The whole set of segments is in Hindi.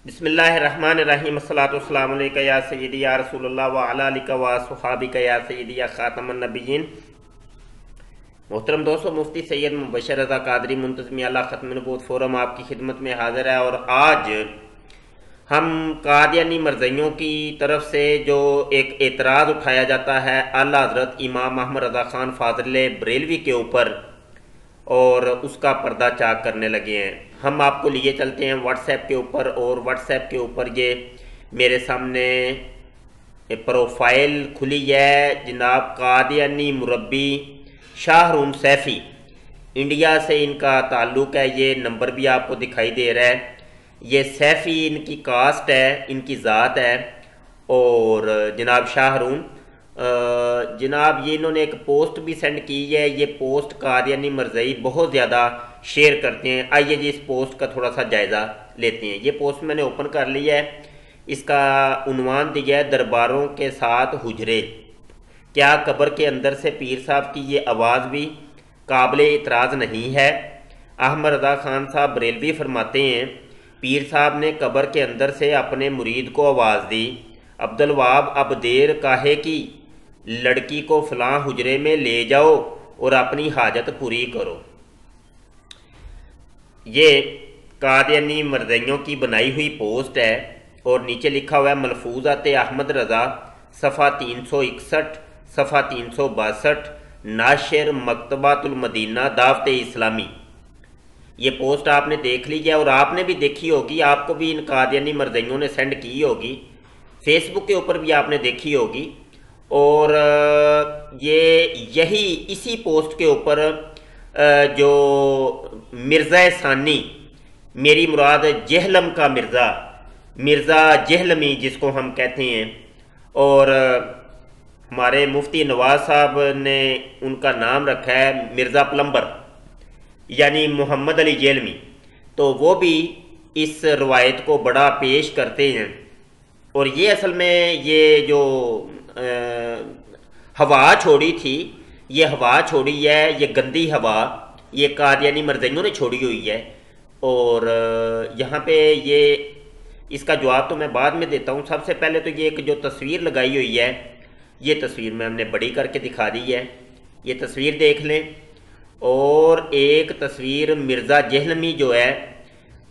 बिस्मिल्लाहिर्रहमानिर्रहीम अस्सलातु वस्सलामु अलैका या सय्यदी या रसूलल्लाह व अला आलिका व सुहाबिका या सय्यदी या खातमुन नबिय्यीन। मोहतरम दोस्तों, मुफ्ती सैयद मुबशर रज़ा कादरी मुंतज़िम आला ख़त्म नबूवत फोरम आपकी खिदमत में हाजिर है। और आज हम कादियानी मरज़इयों की तरफ से जो एक एतराज़ उठाया जाता है आला हज़रत इमाम अहमद रज़ा ख़ान फ़ाज़िल बरेलवी के ऊपर, और उसका पर्दा चाक करने लगे हैं। हम आपको लिए चलते हैं व्हाट्सएप के ऊपर, और व्हाट्सएप के ऊपर ये मेरे सामने प्रोफाइल खुली है। जनाब कादियानी मुरब्बी शाहरून सैफ़ी, इंडिया से इनका ताल्लुक़ है। ये नंबर भी आपको दिखाई दे रहा है। ये सैफ़ी इनकी कास्ट है, इनकी ज़ात है। और जनाब शाहरून जनाब ये इन्होंने एक पोस्ट भी सेंड की है। ये पोस्ट कादियानी मरज़ई बहुत ज़्यादा शेयर करते हैं। आइए जी इस पोस्ट का थोड़ा सा जायज़ा लेते हैं। ये पोस्ट मैंने ओपन कर लिया है। इसका उन्वान दिया है दरबारों के साथ हुजरे, क्या कब्र के अंदर से पीर साहब की ये आवाज़ भी काबिल इतराज़ नहीं है। अहमद रज़ा ख़ान साहब बरेलवी फरमाते हैं, पीर साहब ने कब्र के अंदर से अपने मुरीद को आवाज़ दी, अब्दुल वहाब अब देर काहे की, लड़की को फ़लाँ हुजरे में ले जाओ और अपनी हाजत पूरी करो। ये कादियानी मरज़इयों की बनाई हुई पोस्ट है, और नीचे लिखा हुआ है मलफूज़ात अहमद रज़ा, सफ़ा 361, सफ़ा 362, नाशिर मकतबातुल मदीना दावत इस्लामी। ये पोस्ट आपने देख ली है, और आपने भी देखी होगी, आपको भी इन कादियानी मरज़इयों ने सेंड की होगी, फेसबुक के ऊपर भी आपने देखी होगी। और ये यही इसी पोस्ट के ऊपर जो मिर्ज़ा सानी, मेरी मुराद जहलम का मिर्ज़ा जहलमी जिसको हम कहते हैं, और हमारे मुफ्ती नवाज साहब ने उनका नाम रखा है मिर्ज़ा प्लम्बर, यानी मोहम्मद अली जहलमी, तो वो भी इस रवायत को बड़ा पेश करते हैं। और ये असल में ये जो हवा छोड़ी थी, ये हवा छोड़ी है, ये गंदी हवा ये कादियानी मरज़इयों ने छोड़ी हुई है। और यहाँ पे ये इसका जवाब तो मैं बाद में देता हूँ। सबसे पहले तो ये एक जो तस्वीर लगाई हुई है, ये तस्वीर मैं हमने बड़ी करके दिखा दी है, ये तस्वीर देख लें। और एक तस्वीर मिर्ज़ा जहलमी जो है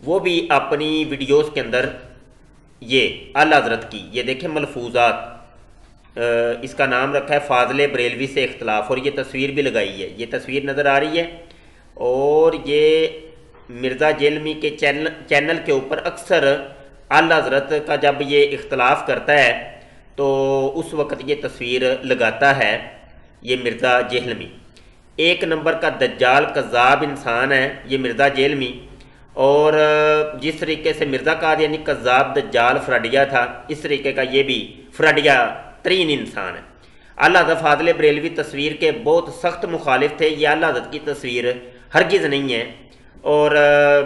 वो भी अपनी वीडियोस के अंदर ये आला हज़रत की, ये देखें मलफूज़ात, इसका नाम रखा है फ़ाज़िल बरेलवी से इख्तलाफ, और ये तस्वीर भी लगाई है, ये तस्वीर नज़र आ रही है। और ये मिर्ज़ा जहलमी के चैनल के ऊपर अक्सर आला हज़रत का जब ये इख्तलाफ करता है तो उस वक़्त ये तस्वीर लगाता है ये मिर्ज़ा जहलमी। एक नंबर का दज्जाल कज़्ज़ाब इंसान है ये मिर्ज़ा जहलमी। और जिस तरीके से मिर्ज़ा कादियानी कज़्ज़ाब दज्जाल फ्राडिया था, इस तरीके का ये भी फ्राडिया तरीन इंसान है। आला हज़रत फ़ाज़िल बरेलवी तस्वीर के बहुत सख्त मुखालिफ थे। ये आला हज़रत की तस्वीर हरगिज़ नहीं है। और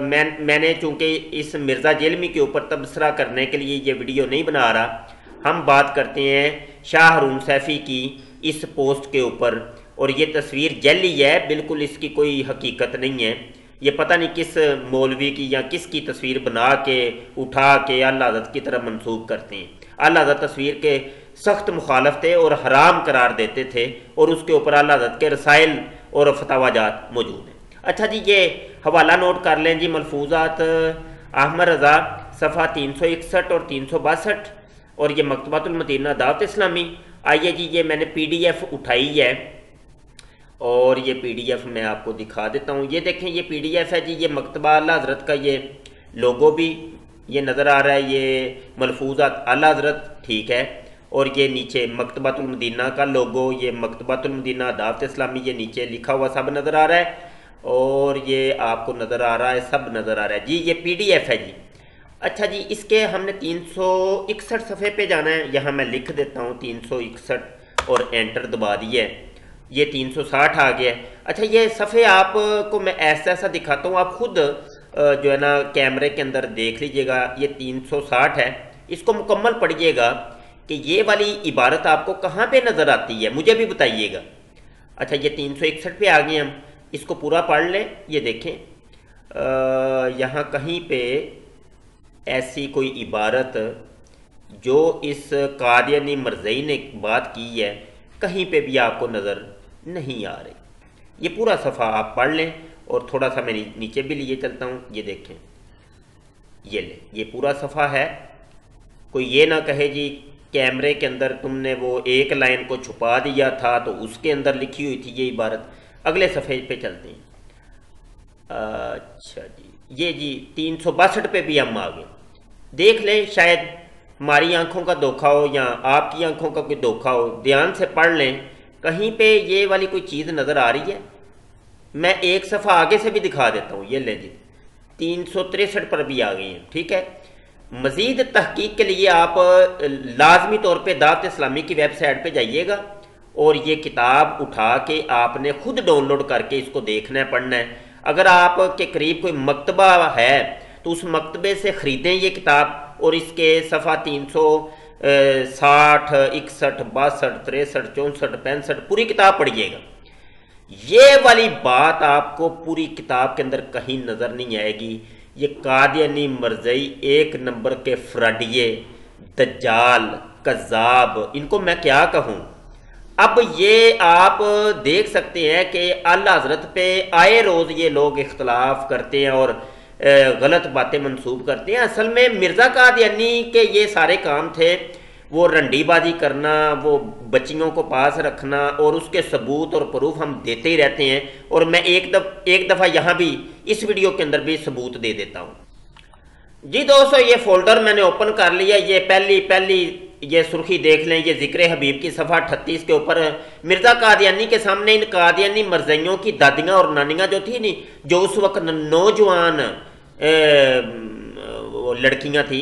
मैंने चूँकि इस मिर्ज़ा जहलमी के ऊपर तबसरा करने के लिए ये वीडियो नहीं बना रहा, हम बात करते हैं शाहरून सैफ़ी की इस पोस्ट के ऊपर। और ये तस्वीर जैली है, बिल्कुल इसकी कोई हकीकत नहीं है। ये पता नहीं किस मौलवी की या किसकी तस्वीर बना के उठा के आला हज़रत की तरफ मंसूब करते हैं। आला हज़रत तस्वीर के सख्त मुखालफ थे और हराम करार देते थे, और उसके ऊपर आला हज़रत के रसाइल और फतवाजात मौजूद हैं। अच्छा जी, ये हवाला नोट कर लें जी, मलफूज़ात अहमद रज़ा सफ़ा 361 और 362, और ये मकतबातुल मदीना दावत इस्लामी। आइए जी, ये मैंने PDF उठाई है, और ये PDF मैं आपको दिखा देता हूँ। ये देखें, ये PDF है जी, ये मकतबा आला हज़रत का ये लोगो भी ये नज़र आ रहा है, ये मलफूज़ात आला हज़रत, ठीक है। और ये नीचे मकतबातुल मदीना का लोगो, ये मकतबातुल मदीना दावत इस्लामी, ये नीचे लिखा हुआ सब नज़र आ रहा है। और ये आपको नज़र आ रहा है, सब नज़र आ रहा है जी, ये PDF है जी। अच्छा जी, इसके हमने 361 सफ़े पे जाना है। यहाँ मैं लिख देता हूँ 361 और एंटर दबा दिया है, ये 360 आ गया है। अच्छा, ये सफ़े आपको मैं ऐसा ऐसा दिखाता हूँ, आप खुद जो है ना कैमरे के अंदर देख लीजिएगा। ये 360 है, इसको मुकम्मल पढ़िएगा कि ये वाली इबारत आपको कहाँ पे नज़र आती है, मुझे भी बताइएगा। अच्छा, ये 361 पे आ गए हम, इसको पूरा पढ़ लें। ये देखें यहाँ कहीं पे ऐसी कोई इबारत जो इस कादियानी मरज़ई ने बात की है कहीं पे भी आपको नज़र नहीं आ रही। ये पूरा सफ़ा आप पढ़ लें और थोड़ा सा मैं नीचे भी लिए चलता हूँ। ये देखें, ये ले, ये पूरा सफ़ा है। कोई ये ना कहे जी कैमरे के अंदर तुमने वो एक लाइन को छुपा दिया था तो उसके अंदर लिखी हुई थी ये इबारत। अगले सफ़े पे चलते हैं। अच्छा जी, ये जी 362 पे भी हम आ गए। देख लें, शायद हमारी आंखों का धोखा हो या आपकी आंखों का कोई धोखा हो। ध्यान से पढ़ लें, कहीं पे ये वाली कोई चीज़ नज़र आ रही है। मैं एक सफ़ा आगे से भी दिखा देता हूँ। ये ले जी 363 पर भी आ गए हैं। ठीक है, मज़ीद तहकीक के लिए आप लाजमी तौर पे दावत इस्लामी की वेबसाइट पे जाइएगा और ये किताब उठा के आपने खुद डाउनलोड करके इसको देखना है, पढ़ना है। अगर आपके करीब कोई मकतबा है तो उस मकतबे से ख़रीदें ये किताब और इसके सफ़ा 360, 61, 62, 63, 64, 65 पूरी किताब पढ़िएगा। ये वाली बात आपको पूरी किताब के अंदर कहीं नज़र नहीं आएगी। ये कादियानी मरज़ई एक नंबर के फ्रडिये, दज्जाल, कज़्ज़ाब, इनको मैं क्या कहूँ। अब ये आप देख सकते हैं कि आला हज़रत पे आए रोज़ ये लोग इख्तलाफ करते हैं और गलत बातें मंसूब करते हैं। असल में मिर्ज़ा कादियानी के ये सारे काम थे, वो रंडीबाजी करना, वो बच्चियों को पास रखना और उसके सबूत और प्रूफ हम देते ही रहते हैं। और मैं एक दफ़ा यहाँ भी इस वीडियो के अंदर भी सबूत दे देता हूँ। जी दोस्तों, ये फोल्डर मैंने ओपन कर लिया। ये पहली ये सुर्खी देख लें, ये ज़िक्र हबीब की सफ़ा 38 के ऊपर मिर्ज़ा कादियानी के सामने इन कादियानी मरज़इयों की दादियाँ और नानियाँ जो थी नी, जो उस वक्त नौजवान लड़कियाँ थी,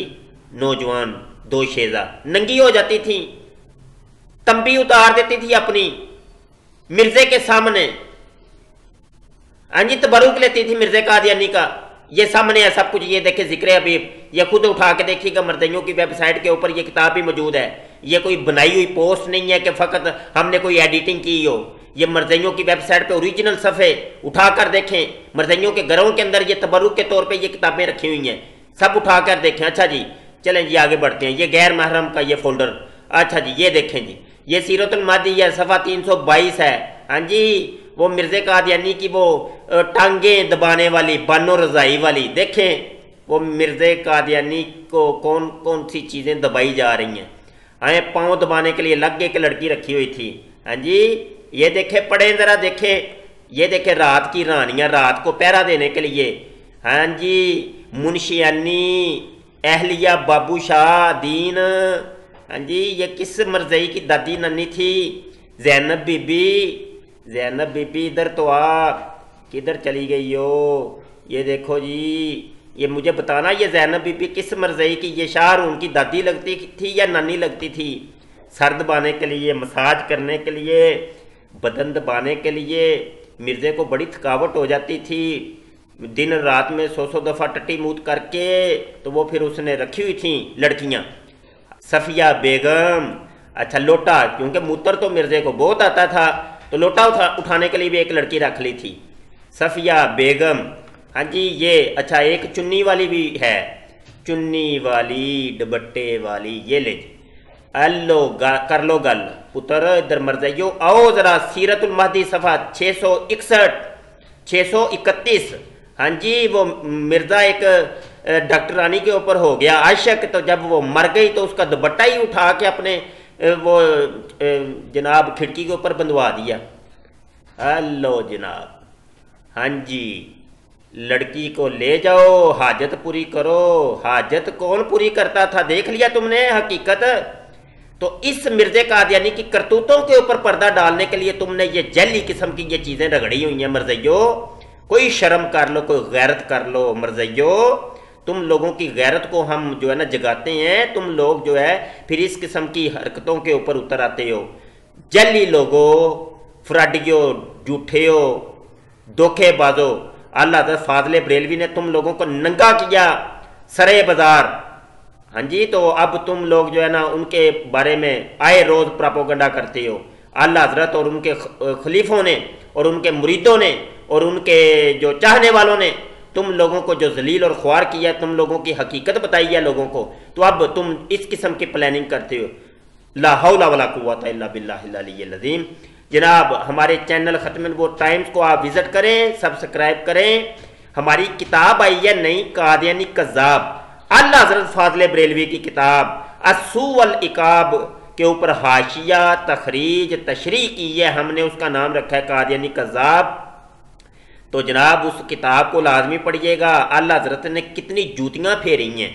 नौजवान दोशेज़ा, नंगी हो जाती थी, तंबी उतार देती थी अपनी मिर्ज़े के सामने। अंजी तबरुक लेती थी मिर्ज़े कादियानी का। ये सामने है सब कुछ। ये देखे ज़िक्र हबीब, ये खुद उठा के देखिएगा, मरज़इयों की वेबसाइट के ऊपर ये किताब भी मौजूद है। ये कोई बनाई हुई पोस्ट नहीं है कि फ़कत हमने कोई एडिटिंग की हो। ये मरज़इयों की वेबसाइट पे ओरिजिनल सफ़े उठा कर देखें। मरज़इयों के घरों के अंदर ये तबरुक के तौर पे ये किताबें रखी हुई हैं, सब उठा कर देखें। अच्छा जी, चलें जी आगे बढ़ते हैं। ये गैर महरम का ये फोल्डर, अच्छा जी ये देखें जी, ये सीरतुल महदी है, सफ़ा 322 है। हाँ जी, वो मिर्ज़े कादियानी की वो टांगें दबाने वाली, बानो रज़ाई वाली, देखें वो मिर्ज़े कादियानी को कौन कौन सी चीज़ें दबाई जा रही हैं। हाँ, पाँव दबाने के लिए अलग एक लड़की रखी हुई थी। हाँ जी, ये देखे, पढ़े ज़रा देखें, ये देखे रात की रानियाँ, रात को पहरा देने के लिए। हाँ जी, मुंशियानी, अहलिया बाबू शाह दीन। हाँ जी, ये किस मरज़ई की दादी नन्नी थी? ज़ैनब बीबी। ज़ैनब बीबी इधर तो आ, किधर चली गई हो? ये देखो जी, ये मुझे बताना, ये ज़ैनब बीबी किस मरज़ई की, ये शाहरुन की दादी लगती थी या नानी लगती थी? सर दबाने के लिए, मसाज करने के लिए, बदन दबाने के लिए। मिर्ज़े को बड़ी थकावट हो जाती थी, दिन रात में 100 दफ़ा टट्टी मूत करके, तो वो फिर उसने रखी हुई थी लड़कियां। सफ़िया बेगम, अच्छा लोटा, क्योंकि मूत्र तो मिर्ज़े को बहुत आता था तो लोटा उठाने के लिए भी एक लड़की रख ली थी, सफ़िया बेगम। हाँ जी, ये अच्छा एक चुन्नी वाली भी है, चुन्नी वाली, दुपट्टे वाली। ये ले जी, अल्लो कर लो गल पुत्र, इधर मरज़इयो आओ ज़रा। सीरतुल महदी सफ़ा 661, 631। हाँ जी, वो मिर्ज़ा एक डॉक्टरानी के ऊपर हो गया आशिक, तो जब वो मर गई तो उसका दुपट्टा ही उठा के अपने वो जनाब खिड़की के ऊपर बंधवा दिया। हेलो जनाब, हाँ जी, लड़की को ले जाओ, हाजत पूरी करो। हाजत कौन पूरी करता था, देख लिया तुमने हकीकत। तो इस मिर्ज़े कादियानी की करतूतों के ऊपर पर्दा डालने के लिए तुमने ये जैली किस्म की ये चीज़ें रगड़ी हुई हैं। मरज़इयो, कोई शर्म कर लो, कोई गैरत कर लो। मरज़इयो, तुम लोगों की गैरत को हम जो है ना जगाते हैं, तुम लोग जो है फिर इस किस्म की हरकतों के ऊपर उतर आते हो। जैली लोगो, फ्राडियो, झूठे हो, धोखेबाजो। अल्लाह हज़रत फाज़िल बरेलवी ने तुम लोगों को नंगा किया सरे बाजार। हाँ जी, तो अब तुम लोग जो है ना उनके बारे में आए रोज़ प्रोपेगेंडा करते हो। आला हज़रत और उनके खलीफों ने और उनके मुरीदों ने और उनके जो चाहने वालों ने तुम लोगों को जो जलील और ख्वार किया, तुम लोगों की हकीकत बताई है लोगों को, तो अब तुम इस किस्म की प्लानिंग करते हो। ला हौला वला कुव्वता इल्ला बिल्लाहिल अलिय्यिल अज़ीम। जनाब हमारे चैनल ख़त्म नबूवत टाइम्स को आप विज़िट करें, सब्सक्राइब करें। हमारी किताब आई है नई, कादियानी कज़्ज़ाब, आला हज़रत फ़ाज़िल बरेलवी की किताब अस्सू वल इकाब के ऊपर हाशिया, तखरीज, तशरीह की है हमने, उसका नाम रखा है कादियानी कज़्ज़ाब। तो जनाब उस किताब को लाजमी पढ़िएगा। आला हज़रत ने कितनी जूतियाँ फेरी हैं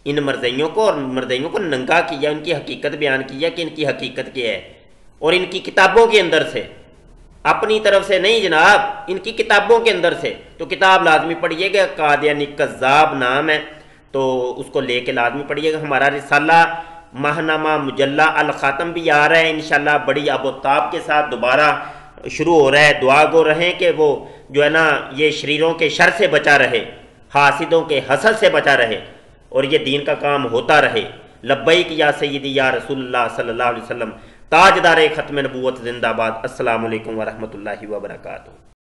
इन मरज़इयों को, और मरज़इयों को नंगा किया, उनकी हकीकत बयान की है कि इनकी हकीकत क्या है, और इनकी किताबों के अंदर से, अपनी तरफ से नहीं जनाब, इनकी किताबों के अंदर से। तो किताब लाजमी पढ़िएगा, कादियानी कज़्ज़ाब नाम है, तो उसको लेके लाजमी पढ़िएगा। हमारा रिसाला माहनामा मुजल्ला अल ख़ातम भी आ रहा है इंशाल्लाह, बड़ी अबोताब के साथ दोबारा शुरू हो रहा है। दुआ गो रहें कि वो जो है ना ये शरीरों के शर से बचा रहे, हासिदों के हसद से बचा रहे, और ये दीन का काम होता रहे। लब्बैक या सय्यदी या रसूलुल्लाह सल्लल्लाहु अलैहि वसल्लम। ताजदार ख़त्म नबूवत जिंदाबाद। अस्सलामु अलैकुम व रहमतुल्लाहि व बरकातुहू।